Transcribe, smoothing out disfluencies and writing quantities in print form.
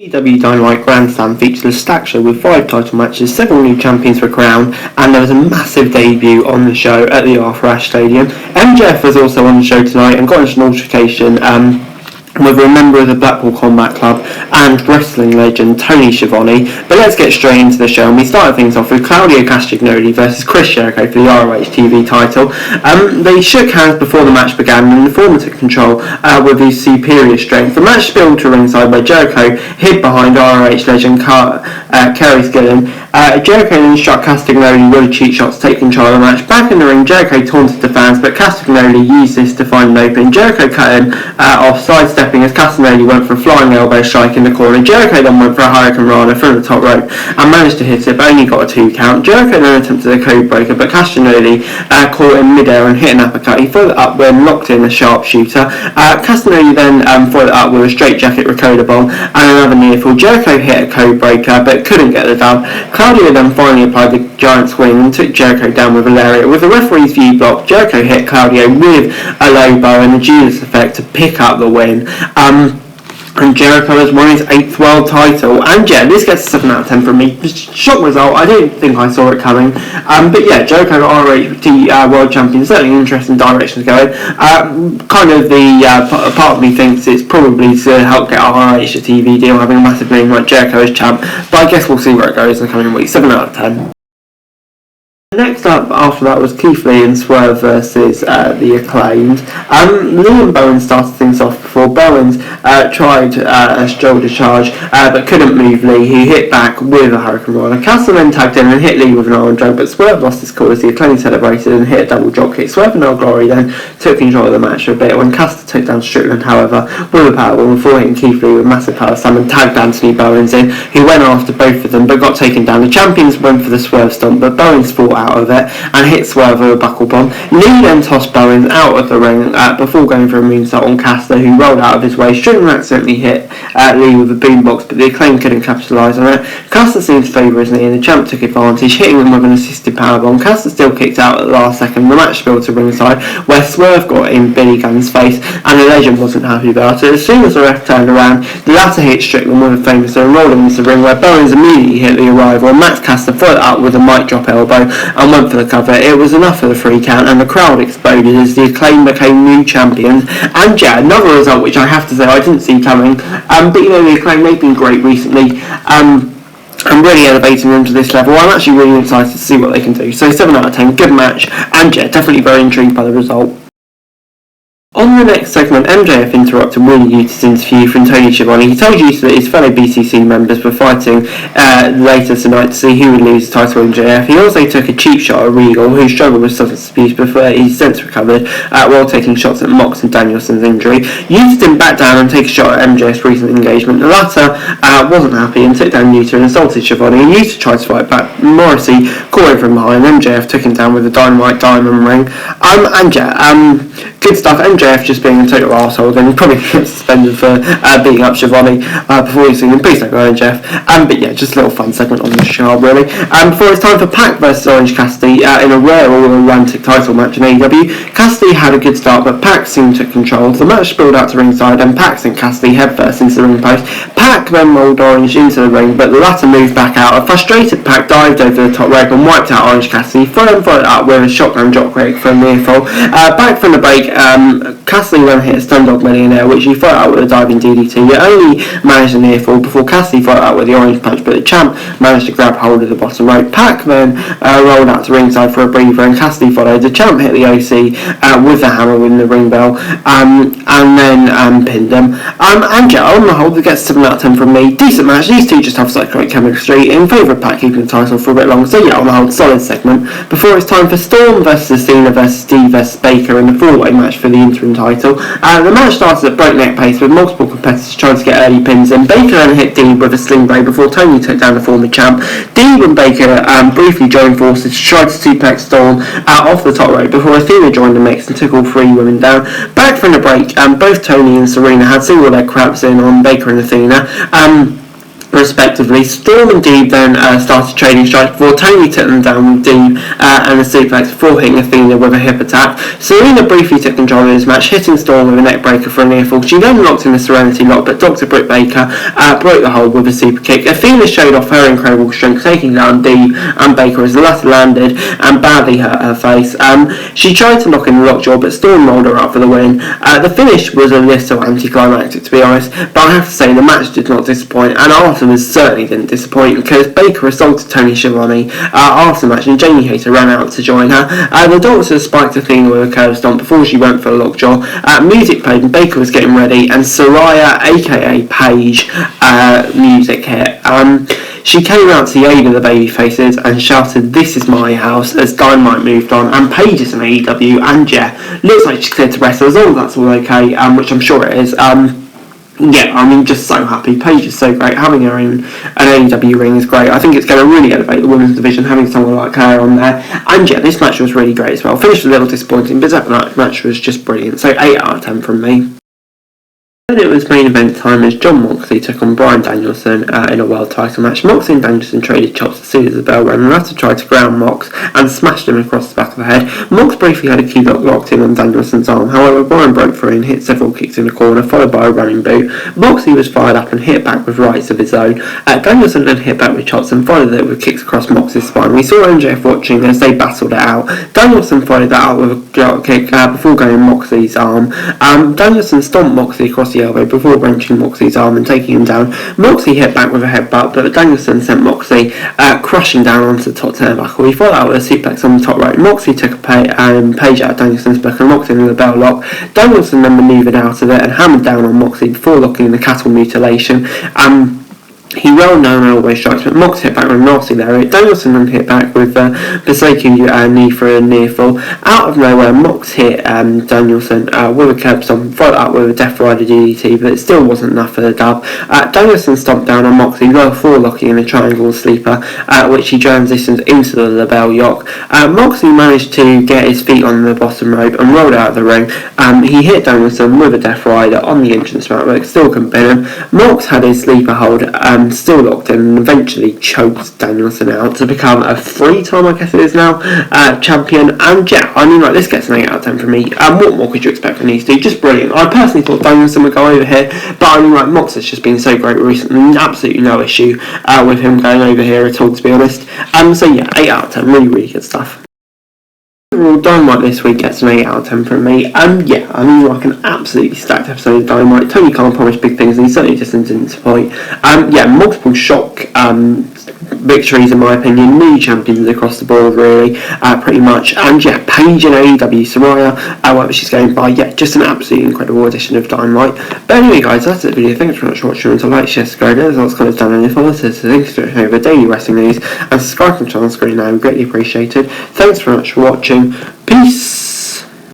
AEWDynamite Grand Slam featured a stacked show with 5 title matches, several new champions were crowned, and there was a massive debut on the show at the Arthur Ashe Stadium. MJF was also on the show tonight and got into an altercation with a member of the Blackpool Combat Club and wrestling legend Tony Schiavone. But let's get straight into the show, and we started things off with Claudio Castagnoli versus Chris Jericho for the ROH TV title. They shook hands before the match began, and the former took control with his superior strength. The match spilled to ringside where Jericho hid behind ROH legend Kerry Skillen. Jericho then struck Castagnoli with a cheap shot to take control of the match. Back in the ring, Jericho taunted the fans, but Castagnoli used this to find an opening. Jericho cut him off, sidestepping as Castagnoli went for a flying elbow strike in the corner. Jericho then went for a Hurricane Rana from the top rope and managed to hit it, but only got a 2 count. Jericho then attempted a code breaker, but Castagnoli caught him mid-air and hit an uppercut. He followed it up when locked in a sharpshooter. Castagnoli then followed it up with a straight jacket Ricotta bomb and another near fall. Jericho hit a code breaker, but couldn't get the dub. Claudio then finally applied the giant swing and took Jericho down with a lariat. With the referee's view blocked, Jericho hit Claudio with a low blow and the Judas effect to pick up the win. And Jericho has won his 8th world title. And yeah, this gets a 7 out of 10 from me. Shock result, I didn't think I saw it coming. But yeah, Jericho ROH world champion, certainly an interesting direction to go in. Kind of the part of me thinks it's probably to help get ROH a TV deal, having a massive name like Jericho as champ. But I guess we'll see where it goes in the coming weeks. 7 out of 10. Next up after that was Keith Lee and Swerve versus the Acclaimed. Lee and Bowens started things off before Bowens tried a shoulder charge but couldn't move Lee, who hit back with a Hurricane Rana. Castle then tagged in and hit Lee with an arm drag, but Swerve lost his cool as the Acclaimed celebrated and hit a double drop kick. Swerve and El Glory then took control of the match for a bit when Castle took down Strickland, however, with a powerbomb before hitting Keith Lee with massive power slam and tagged Anthony Bowens in, who went after both of them but got taken down. The champions went for the Swerve stomp, but Bowens fought out of it and hit Swerve with a buckle bomb. Lee then tossed Bowens out of the ring before going for a moonsault on Castor, who rolled out of his way. Strickland accidentally hit Lee with a boombox, but the Acclaim couldn't capitalise on it. Castor seemed to favour his knee and the champ took advantage, hitting him with an assisted powerbomb. Castor still kicked out at the last second. The match spilled to ringside where Swerve got in Billy Gunn's face and the legend wasn't happy about it. As soon as the ref turned around, the latter hit Strickland with a famous and rolled him into the ring where Bowens immediately hit the arrival and Max Castor followed up with a mic drop elbow and went for the cover. It was enough for the 3 count and the crowd exploded as the Acclaim became new champions. And yeah, another result which I have to say I didn't see coming. But you know, the Acclaim, they've been great recently. I'm really elevating them to this level. I'm actually really excited to see what they can do. So 7 out of 10, good match, and yeah, definitely very intrigued by the result. On the next segment, MJF interrupted Willie Uter's interview from Tony Schiavone. He told Uter that his fellow BCC members were fighting later tonight to see who would lose the title to MJF. He also took a cheap shot at Regal, who struggled with substance abuse before he since recovered while taking shots at Mox and Danielson's injury. Uter didn't back down and take a shot at MJF's recent engagement. The latter wasn't happy and took down Uter and assaulted Schiavone. And Uter tried to fight back. Morrissey caught him from behind. MJF took him down with a Dynamite diamond ring. Good stuff. MJF just being a total arsehole, then he probably gets suspended for beating up Schiavone before he's singing Please Don't Go MJF. But yeah, just a little fun segment on the show, really. Before it's time for Pac versus Orange Cassidy in a rare All-Atlantic title match in AEW. Cassidy had a good start, but Pac soon took control. The match spilled out to ringside, and Pac sent Cassidy headfirst into the ring post. Pac then rolled Orange into the ring, but the latter moved back out. A frustrated Pac dived over the top rope and wiped out Orange Cassidy, followed up with a shotgun drop kick from near fall. Back from the break, Cassidy then hit a Stundog Millionaire, which he followed out with a diving DDT. It only managed a near fall before Cassidy followed out with the Orange Punch, but the champ managed to grab hold of the bottom rope. Pac then rolled out to ringside for a breather, and Cassidy followed. The champ hit the OC with the hammer in the ring bell, and then pinned him. And yeah, on the whole, it gets 7 out of 10 from me. Decent match. These two just have such great chemistry. In favour of Pac keeping the title for a bit longer. So yeah, on the whole, solid segment. Before it's time for Storm versus Cena versus Steve versus Baker in the 4-way match for the interim title. The match started at breakneck pace with multiple competitors trying to get early pins in. Baker then hit Deeb with a sling blade before Tony took down the former champ. Deeb and Baker briefly joined forces to try to suplex Storm off the top rope before Athena joined the mix and took all 3 women down. Back from the break, both Tony and Serena had single leg crabs in on Baker and Athena. respectively. Storm and Deeb then started trading strikes before Tony took them down with Deeb and a suplex before hitting Athena with a hip attack. Serena briefly took control of this match, hitting Storm with a neck breaker for a near fall. She then locked in the Serenity Lock, but Dr. Britt Baker broke the hold with a super kick. Athena showed off her incredible strength, taking down Deeb and Baker as the latter landed and badly hurt her face. She tried to lock in the lockjaw, but Storm rolled her up for the win. The finish was a little anticlimactic, to be honest, but I have to say the match did not disappoint, and afterwards certainly didn't disappoint, because Baker assaulted Tony Schiavone after the match, and Jamie Hayter ran out to join her. The Doctor spiked Athena with a curb stomp before she went for the lockjaw. Music played and Baker was getting ready, and Saraya, aka Paige, music hit. She came out to the aid of the babyfaces and shouted, "This is my house," as Dynamite moved on, and Paige is an AEW, and yeah, looks like she's cleared to wrestle, as long as that's all okay, which I'm sure it is. Yeah, I mean, just so happy. Paige is so great. Having her in an AEW ring is great. I think it's going to really elevate the women's division, having someone like her on there. And yeah, this match was really great as well. Finished a little disappointing, but that match was just brilliant. So 8 out of 10 from me. Then it was main event time as John Moxley took on Bryan Danielson in a world title match. Moxley and Danielson traded chops as soon as the bell rang, and latter tried to ground Mox and smashed him across the back of the head. Mox briefly had a key lock locked in on Danielson's arm, however Bryan broke through and hit several kicks in the corner, followed by a running boot. Moxley was fired up and hit back with rights of his own. Danielson then hit back with chops and followed it with kicks across Mox's spine. We saw MJF watching as they battled it out. Danielson followed that up with a drop kick before going Moxley's arm. Danielson stomped Moxley across the elbow before wrenching Moxley's arm and taking him down. Moxley hit back with a headbutt, but Danielson sent Moxley crushing down onto the top turnbuckle. He followed out with a suplex on the top rope. Moxley took a page out of Danielson's book and locked in with a bell lock. Danielson then manoeuvred out of it and hammered down on Moxley before locking in the cattle mutilation. He rolled down elbow strikes, but Mox hit back with a nasty lariat. Danielson then hit back with Besaku knee for a near fall. Out of nowhere, Mox hit Danielson with a curb stomp, followed up with a Death Rider DDT, but it still wasn't enough for the dub. Danielson stomped down on Moxley, before locking in a triangle sleeper, which he transitioned into the label yoke. Moxley managed to get his feet on the bottom rope and rolled out of the ring. He hit Danielson with a Death Rider on the entrance ramp, but still couldn't pin him. Mox had his sleeper hold still locked in and eventually choked Danielson out to become a 3-time, I guess it is now, champion. And yeah, I mean, like, this gets an 8 out of 10 from me. What more could you expect from these two? Just brilliant. I personally thought Danielson would go over here, but I mean, like, Mox has just been so great recently. Absolutely no issue with him going over here at all, to be honest. So yeah, 8 out of 10. Really, really good stuff. Overall, Dynamite this week gets an 8 out of 10 from me. Yeah, I mean, like an absolutely stacked episode of Dynamite. Tony Khan promised big things and he certainly just didn't disappoint. Yeah, multiple shock victories in my opinion, new champions across the board really, pretty much. And yeah, Paige and AEW, Saraya, whatever she's going by, yeah, just an absolutely incredible edition of Dynamite. But anyway guys, that's the video. Thanks very much for watching. Until like, share, subscribe, as well as comments down in the follow us, thanks for over daily wrestling news, and subscribe to the channel screen now, greatly appreciated. Thanks very much for watching. Peace.